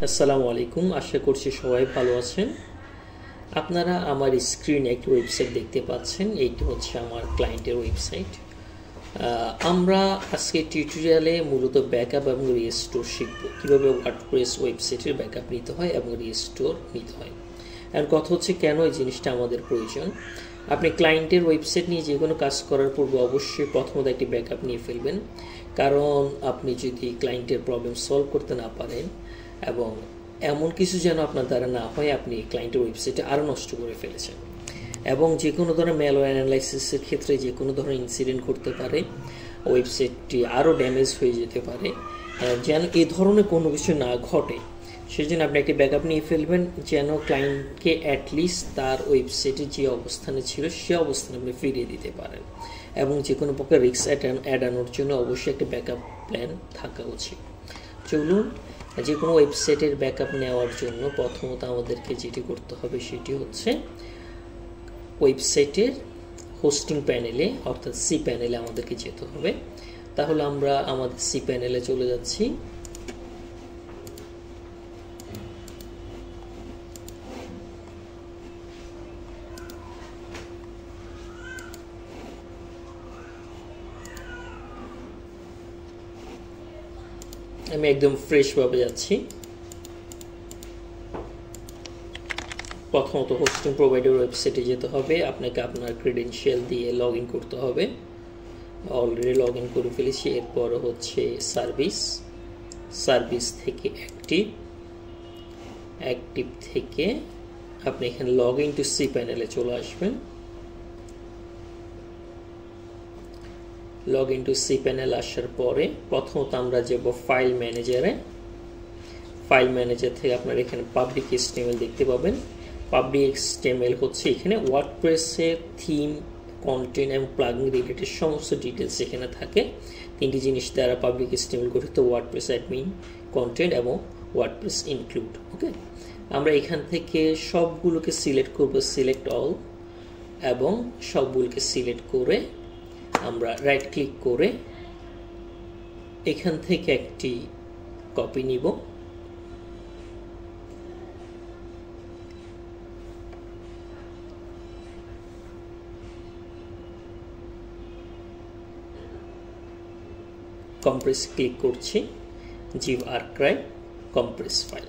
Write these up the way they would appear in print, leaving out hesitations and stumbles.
Assalamualikum, আশা করছি সবাই ভালো আছেন। আপনারা আমার স্ক্রিনে একটা ওয়েবসাইট দেখতে পাচ্ছেন। এইটা হচ্ছে আমার ক্লায়েন্টের ওয়েবসাইট। আমরা আজকে টিউটোরিয়ালে মূলত ব্যাকআপ এবং রিস্টোর শিখব, কিভাবে ওয়ার্ডপ্রেস ওয়েবসাইটের ব্যাকআপ নিতে হয় এবং রিস্টোর নিতে হয়। আর কথা হচ্ছে কেন এই জিনিসটা আমাদের প্রয়োজন। আপনি ক্লায়েন্টের ওয়েবসাইট নিয়ে যে কোনো কাজ করার পূর্বে অবশ্যই প্রথমত একটি ব্যাকআপ নিয়ে ফেলবেন, কারণ আপনি যদি ক্লায়েন্টের প্রবলেম সলভ করতে না পারেন এবং এমন কিছু যেন আপনার দ্বারা না হয় আপনি ক্লায়েন্টের ওয়েবসাইটে আরও নষ্ট করে ফেলেছেন, এবং যে কোনো ধরনের ম্যালওয়্যার অ্যানালাইসিসের ক্ষেত্রে যে কোনো ধরনের ইনসিডেন্ট করতে পারে, ওয়েবসাইটটি আরও ড্যামেজ হয়ে যেতে পারে। যেন এই ধরনের কোনো কিছু না ঘটে সেজন্য আপনি একটি ব্যাকআপ নিয়ে ফেলবেন, যেন ক্লায়েন্টকে অ্যাটলিস্ট তার ওয়েবসাইটে যে অবস্থানে ছিল সে অবস্থানে আপনি ফিরিয়ে দিতে পারেন। এবং যে কোনো প্রকার রিস্ক এড়ানোর জন্য অবশ্যই একটি ব্যাকআপ প্ল্যান থাকা উচিত। চলুন, যে কোনো ওয়েবসাইটের ব্যাকআপ নেওয়ার জন্য প্রথমত আমাদেরকে যেটি করতে হবে সেটি হচ্ছে ওয়েবসাইটের হোস্টিং প্যানেলে অর্থাৎ সি প্যানেলে আমাদেরকে যেতে হবে। তাহলে আমরা আমাদের সি প্যানেলে চলে যাচ্ছি। আমি একদম ফ্রেশভাবে যাচ্ছি। প্রথমত হোস্টিং প্রোভাইডার ওয়েবসাইটে যেতে হবে, আপনাকে আপনার ক্রেডেনশিয়াল দিয়ে লগ ইন করতে হবে। অলরেডি লগ ইন করে ফেলেছি। এরপর হচ্ছে সার্ভিস থেকে অ্যাক্টিভ থেকে আপনি এখানে লগ ইন টু সি প্যানেলে চলে আসবেন। Log in to C panel আসার পরে প্রথমত আমরা যাব ফাইল ম্যানেজার থেকে আপনারা এখানে পাবলিক HTML দেখতে পাবেন। পাবলিক HTML হচ্ছে এখানে ওয়ার্ডপ্রেসের থিম, কন্টেন্ট এবং প্লাগইন রিলেটেড সমস্ত ডিটেলস এখানে থাকে। তিনটি জিনিস দ্বারা পাবলিক HTML গঠিত: ওয়ার্ডপ্রেস অ্যাডমিন, কন্টেন্ট এবং ওয়ার্ডপ্রেস ইনক্লুড। ওকে, আমরা এখান থেকে সবগুলোকে সিলেক্ট করব, সিলেক্ট অল, এবং সবগুলোকে সিলেক্ট করে আমরা রাইট ক্লিক করে এখান থেকে একটি কপি নিব। কম্প্রেস ক্লিক করছি, জিভ আর্কাইভ কম্প্রেস ফাইল।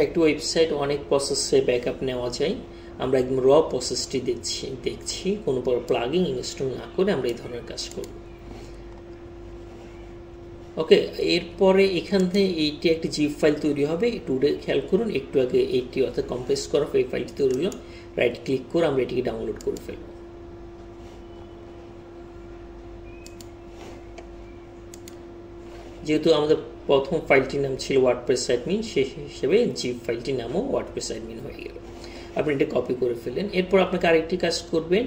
একটি ওয়েবসাইট অনেক প্রসেসে ব্যাকআপ নেওয়া যায়। আমরা একদম র প্রসেসটি দেখছি কোনো প্লাগইন ইনস্টল না করে আমরা এই ধরনের কাজ করব। ওকে, এরপরে এখান থেকে এইটি একটি জিপ ফাইল তৈরি হবে। একটু খেয়াল করুন, একটু আগে এইটি অর্থাৎ কম্প্রেস করা এই ফাইলটি তৈরি হলো। রাইট ক্লিক করে আমরা এটিকে ডাউনলোড করে ফেলব। যেহেতু আমাদের প্রথম ফাইলটির নাম ছিল ওয়ার্ডপ্রেস অ্যাডমিন, সেই হিসেবে জিপ ফাইলটির নামও ওয়ার্ডপ্রেস অ্যাডমিন হয়ে গেল। আপনি এটা কপি করে ফেলেন। এরপর আপনাকে আরেকটি কাজ করবেন,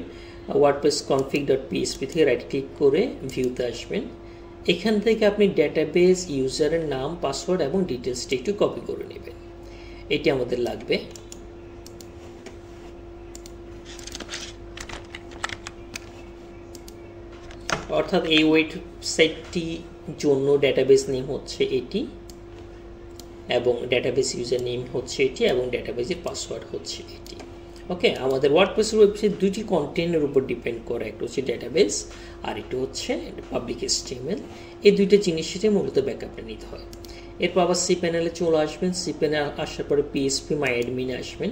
ওয়ার্ডপ্রেস config.php থেকে রাইট ক্লিক করে ভিউতে আসবেন। এখান থেকে আপনি ডেটাবেস, ইউজারের নাম, পাসওয়ার্ড এবং ডিটেলসটি একটু কপি করে নেবেন। এটি আমাদের লাগবে। অর্থাৎ এই ওয়েবসাইটটি জন্য ডেটাবেস নেম হচ্ছে এটি, এবং ডেটাবেস ইউজার নেম হচ্ছে এটি, এবং ডেটাবেসের পাসওয়ার্ড হচ্ছে এটি। ওকে, আমাদের ওয়ার্ডপ্রেসের ওয়েবসাইট দুটি কন্টেন্টের উপর ডিপেন্ড করে, একটা হচ্ছে ডেটাবেস আর একটু হচ্ছে পাবলিক HTML। এই দুইটা জিনিসের মূলত ব্যাকআপটা নিতে হয়। এরপর আবার সি প্যানেলে চলে আসবেন। সি প্যানেল আসার পরে PHP মাই অ্যাডমিনে আসবেন।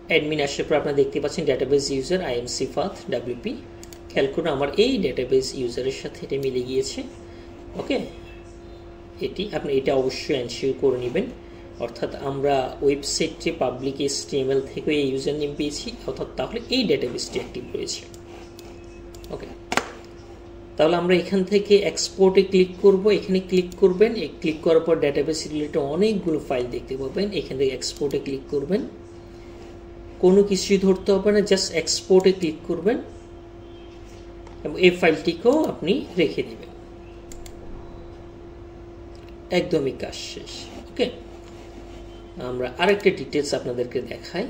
অ্যাডমিন আসার পর আপনারা দেখতে পাচ্ছেন ডেটাবেস ইউজার IMCFath WP। খেয়াল করুন আমার এই ডেটাবেস ইউজারের সাথে এটা মিলে গিয়েছে। ওকে, আপনি এটা অবশ্যই এনশিওর করে নেবেন। অর্থাৎ আমরা ওয়েবসাইটে পাবলিক HTML থেকে এই ইউজার নেম পেয়েছি, অর্থাৎ তাহলে এই ডেটাবেসটি অ্যাক্টিভ রয়েছে। ওকে, তাহলে আমরা এখান থেকে এক্সপোর্টে ক্লিক করব। এখানে ক্লিক করবেন, ক্লিক করার পর ডেটাবেস রিলেটেড অনেকগুলো ফাইল দেখতে পাবেন। এখান থেকে এক্সপোর্টে ক্লিক করবেন, কোনো কিছুই ধরতে হবে না, জাস্ট এক্সপোর্টে ক্লিক করবেন এবং এই ফাইলটিকেও আপনি রেখে দেবেন। একদমই কাজ শেষ। ওকে, আমরা আরেকটা ডিটেলস আপনাদেরকে দেখাই।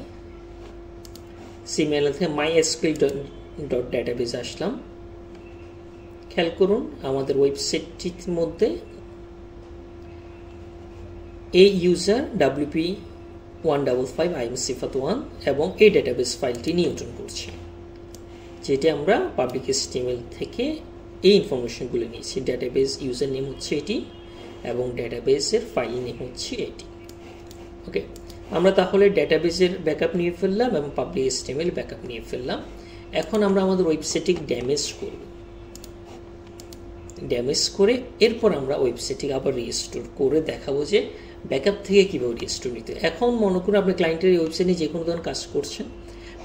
CCNA থেকে mysql.database আসলাম। খেয়াল করুন আমাদের ওয়েবসাইটটির মধ্যে এই ইউজার WP155 IMSIFAT1 এবং এই ডেটাবেস ফাইলটি নিয়ন্ত্রণ করছে, যেটা আমরা পাবলিক HTML থেকে এই ইনফরমেশনগুলো নিয়েছি। ডেটাবেস ইউজার নেম হচ্ছে এটি এবং ডেটাবেসের ফাইল নেম হচ্ছে এটি। ওকে, আমরা তাহলে ডেটাবেসের ব্যাকআপ নিয়ে ফেললাম এবং পাবলিক HTML ব্যাকআপ নিয়ে ফেললাম। এখন আমরা আমাদের ওয়েবসাইটটিকে ড্যামেজ করব। ড্যামেজ করে এরপর আমরা ওয়েবসাইটটিকে আবার রিস্টোর করে দেখাবো যে ব্যাকআপ থেকে কীভাবে রিস্টোর নিতে। এখন মনে করুন আপনি ক্লায়েন্টের ওয়েবসাইটে যে কোনো ধরনের কাজ করছেন,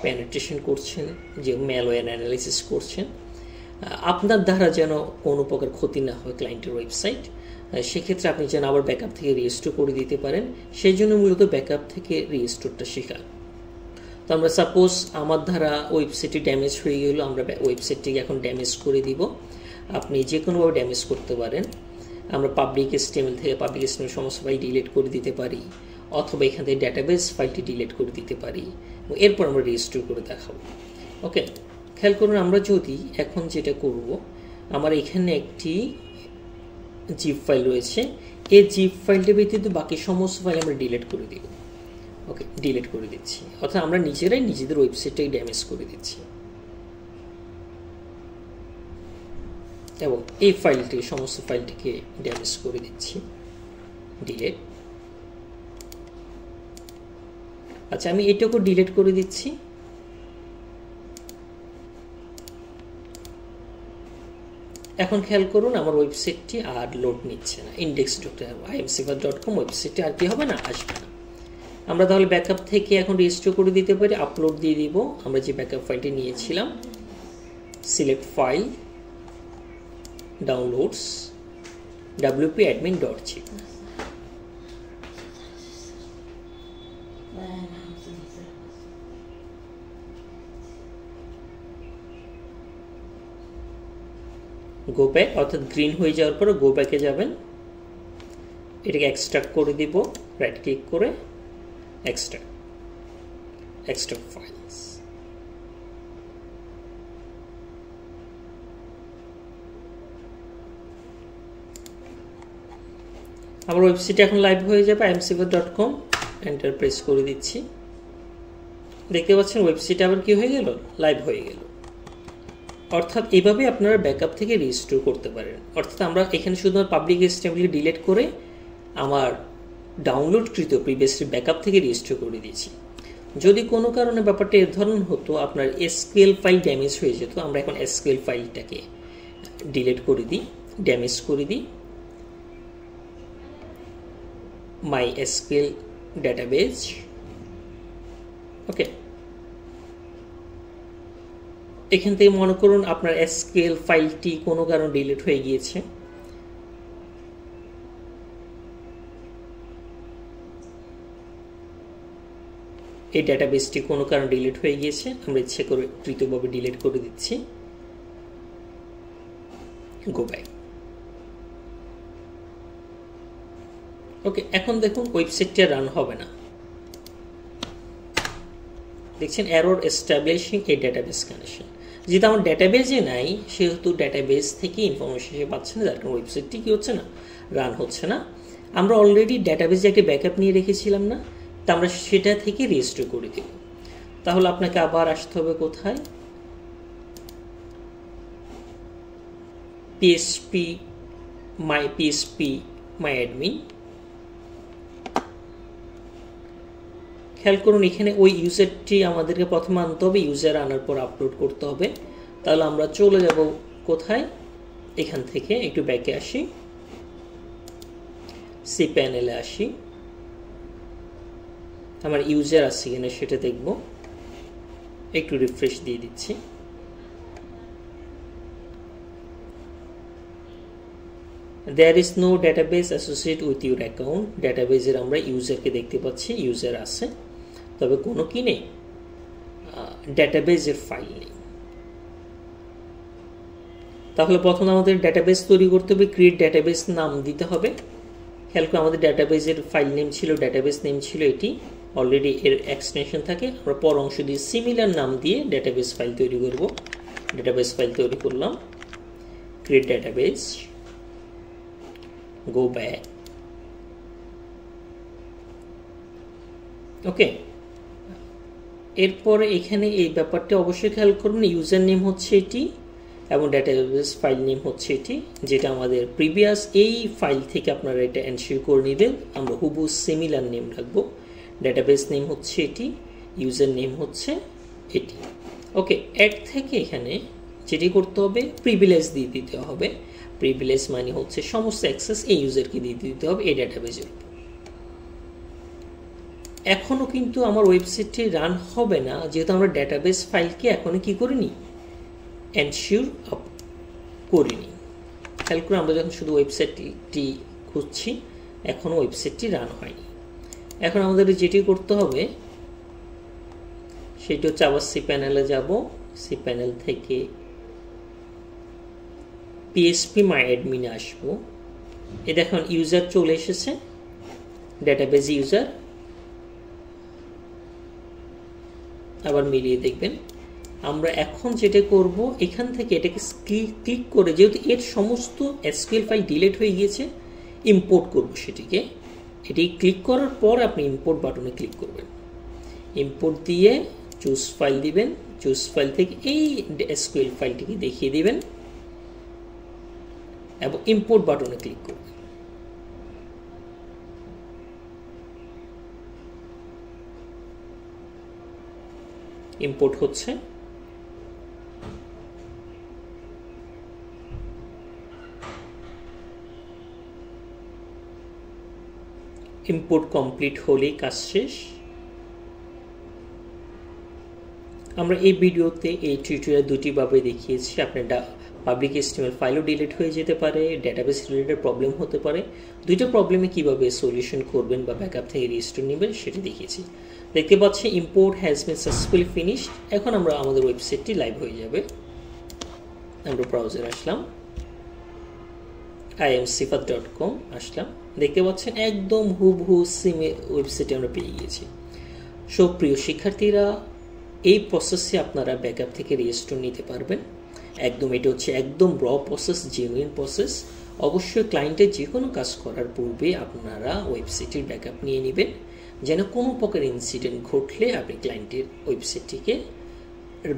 পেনিট্রেশন করছেন, যে ম্যালওয়্যার অ্যানালাইসিস করছেন, আপনার দ্বারা যেন কোনো প্রকার ক্ষতি না হয় ক্লায়েন্টের ওয়েবসাইট, সেক্ষেত্রে আপনি যেন আবার ব্যাকআপ থেকে রিস্টোর করে দিতে পারেন। সেই জন্য মূলত ব্যাকআপ থেকে রিস্টোরটা শেখা। তো আমরা সাপোজ আমার দ্বারা ওয়েবসাইটটি ড্যামেজ হয়ে গেল, আমরা ওয়েবসাইটটিকে এখন ড্যামেজ করে দিব। আপনি যে কোনোভাবে ড্যামেজ করতে পারেন। আমরা পাবলিক HTML থেকে পাবলিক HTML সমস্ত ফাইল ডিলিট করে দিতে পারি, অথবা এখান থেকে ডেটাবেস ফাইলটি ডিলিট করে দিতে পারি, এরপর আমরা রিস্টোর করে দেখাবো। ওকে, খেয়াল করুন আমরা যদি এখন যেটা করব, আমার এখানে একটি জিপ ফাইল রয়েছে, এই জিপ ফাইলটা ব্যতীত বাকি সমস্ত ফাইল আমরা ডিলিট করে দিব। ওকে, ডিলিট করে দিচ্ছি, অর্থাৎ আমরা নিজেরাই নিজেদের ওয়েবসাইটটাই ড্যামেজ করে দিচ্ছি। এবং এই ফাইলটি সমস্ত ফাইলটিকে ড্যামেজ করে দিচ্ছি, ডিলিট। আচ্ছা, আমি এটাকেও ডিলিট করে দিচ্ছি। এখন খেয়াল করুন আমার ওয়েবসাইটটি আর লোড নিচ্ছে না। index.imsifat.com ওয়েবসাইটটি আর কি হবে না, আসবে না। আমরা তাহলে ব্যাকআপ থেকে এখন রেজিস্টার করে দিতে পারি, আপলোড দিয়ে দিব। আমরা যে ব্যাকআপ ফাইলটি নিয়েছিলাম, select file, downloads, wp-admin.zip। Go back, অর্থাৎ গ্রিন হয়ে যাওয়ার পরে গো ব্যাকে যাবেন। এটাকে এক্সট্রাক্ট করে দিব, রাইট ক্লিক করে এক্সট্রাক্ট ফাইলস। আমার ওয়েবসাইট এখন লাইভ হয়ে যাবে, imsifat.com। এন্টার প্রেস করে দিচ্ছি। দেখতে পাচ্ছেন ওয়েবসাইট আবার কি হয়ে গেল, লাইভ হয়ে গেল। অর্থাৎ এইভাবে আপনারা ব্যাকআপ থেকে রিস্টোর করতে পারেন। অর্থাৎ আমরা এখানে শুধুমাত্র পাবলিক HTML ডিলিট করে আমার ডাউনলোডকৃত প্রিভিয়াসলি ব্যাকআপ থেকে রিস্টোর করে দিয়েছি। যদি কোনো কারণে ব্যাপারটা এর ধরনের হতো, আপনার SQL ফাইল ড্যামেজ হয়ে যেত, আমরা এখন SQL ফাইলটাকে ডিলিট করে দিই, ড্যামেজ করে দিই। MySQL database। ওকে, এখান থেকে মনে করুন আপনার SQL ফাইলটি কোনো কারণে ডিলিট হয়ে গিয়েছে। এই ডেটাবেসটি কোনো কারণে ডিলিট হয়ে গিয়েছে, আমরা ইচ্ছে করে কৃতভাবে ডিলিট করে দিচ্ছি। Go back. ওকে, এখন দেখুন ওয়েবসাইটটি রান হবে না। দেখছেন এরর এস্টাবলিশিং এ ডেটাবেস কানেকশন। যেহেতু আমার ডেটাবেসে নাই, সেহেতু ডেটাবেস থেকে ইনফরমেশন সে পাচ্ছে না, যার কারণে ওয়েবসাইটটি কি হচ্ছে না, রান হচ্ছে না। আমরা অলরেডি ডেটাবেসে একটা ব্যাকআপ নিয়ে রেখেছিলাম না, তা আমরা সেটা থেকে রেজিস্টার করে দেব। তাহলে আপনাকে আবার আসতে হবে কোথায়, PHP my admin। খেয়াল করুন এখানে ওই ইউজারটি আমাদেরকে প্রথমে আনতে হবে, ইউজার আনার পর আপলোড করতে হবে। তাহলে আমরা চলে যাব কোথায়, এখান থেকে একটু ব্যাকে আসি, সি প্যানেলে আসি, আমার ইউজার আছে কিনা সেটা দেখব। একটু রিফ্রেশ দিয়ে দিচ্ছি। There is no database associated with your account। ডেটাবেসের আমরা ইউজারকে দেখতে পাচ্ছি, ইউজার আছে, তবে কোনো কি নেই, ডেটাবেসের ফাইল নেই। তাহলে প্রথমে আমাদের ডেটাবেস তৈরি করতে হবে, ক্রিয়েট ডেটাবেস নাম দিতে হবে। খেয়াল করে আমাদের ডাটাবেসের ফাইল নেম ছিল, ডাটাবেস নেম ছিল এটি, অলরেডি এর এক্সটেনশন থাকে। আমরা পর অংশ দিয়ে সিমিলার নাম দিয়ে ডাটাবেস ফাইল তৈরি করব। ডাটাবেস ফাইল তৈরি করলাম, ক্রিয়েট ডাটাবেস, গো ব্যাক, ওকে। এরপরে এখানে এই ব্যাপারটা অবশ্যই খেয়াল করবেন, ইউজার নেম হচ্ছে এটি এবং ডাটাবেস ফাইল নেম হচ্ছে এটি, যেটা আমাদের প্রিভিয়াস এই ফাইল থেকে আপনারা এটা এনশিওর করে নেবেন। আমরা হুবহু সিমিলার নেম রাখবো। ডাটাবেস নেম হচ্ছে এটি, ইউজার নেম হচ্ছে এটি, ওকে। অ্যাড থেকে এখানে যেটি করতে হবে, প্রিভিলেজ দিয়ে দিতে হবে। প্রিভিলেজ মানে হচ্ছে সমস্ত অ্যাক্সেস এই ইউজারকে দিয়ে দিতে হবে এই ডাটাবেসের। এখনো কিন্তু আমার ওয়েবসাইটটি রান হবে না, যেহেতু আমরা ডাটাবেস ফাইলকে এখনো কি করিনি, এনশিওর আপ করিনি। খেয়াল করে আমরা যখন শুধু ওয়েবসাইটটি খুঁজছি, এখনো ওয়েবসাইটটি রান হয়নি। এখন আমাদের যেটি করতে হবে সেটি হচ্ছে আবার সি প্যানেলে যাব, সি প্যানেল থেকে পিএসপি মাই অ্যাডমিনে আসবো। এ দেখুন ইউজার চলে এসেছে, ডাটাবেস ইউজার। আবার মিলিয়ে দেখবেন। আমরা এখন যেটা করব, এখান থেকে এটাকে ক্লিক করে, যেহেতু এর সমস্ত এসকিউএল ফাইল ডিলিট হয়ে গিয়েছে, ইম্পোর্ট করব সেটিকে। এটি ক্লিক করার পর আপনি ইম্পোর্ট বাটনে ক্লিক করবেন। ইম্পোর্ট দিয়ে চুজ ফাইল দিবেন, চুজ ফাইল থেকে এই এসকিউএল ফাইলটিকে দেখিয়ে দিবেন এবং ইম্পোর্ট বাটনে ক্লিক করবেন। ইম্পোর্ট হচ্ছে, ইম্পোর্ট কমপ্লিট হলেই কাজ শেষ। আমরা এই ভিডিওতে এই টিউটোরিয়াল দুটি ভাবে দেখিয়েছি। আপনার পাবলিক HTML ফাইলও ডিলিট হয়ে যেতে পারে, ডাটাবেস রিলেটেড প্রবলেম হতে পারে। দুইটা প্রবলেমে কিভাবে সলিউশন করবেন বা ব্যাকআপ থেকে রিস্টোর নেবেন সেটি দেখিয়েছি। দেখতে পাচ্ছি import has been successfully finished. এখন আমরা আমাদের ওয়েবসাইটটি লাইভ হয়ে যাবে। আমরা ব্রাউজারে আসলাম, imsifat.com আসলাম। দেখতে পাচ্ছেন একদম হুবহু সেম ওয়েবসাইটে আমরা পেয়ে গিয়েছি। সো প্রিয় শিক্ষার্থীরা, এই প্রসেসে আপনারা ব্যাকআপ থেকে রিস্টোর নিতে পারবেন। একদম এটা হচ্ছে একদম র প্রসেস, জেনুইন প্রসেস। অবশ্যই ক্লায়েন্টের যে কোনো কাজ করার পূর্বে আপনারা ওয়েবসাইটের ব্যাকআপ নিয়ে নেবেন, যেন কোনো প্রকার ইনসিডেন্ট ঘটলে আপনি ক্লায়েন্টের ওয়েবসাইটটিকে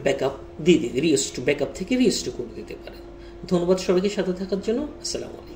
ব্যাকআপ দিয়ে দিতে, ব্যাকআপ থেকে রিস্টোর করে দিতে পারেন। ধন্যবাদ সবাইকে সাথে থাকার জন্য। আসসালামু আলাইকুম।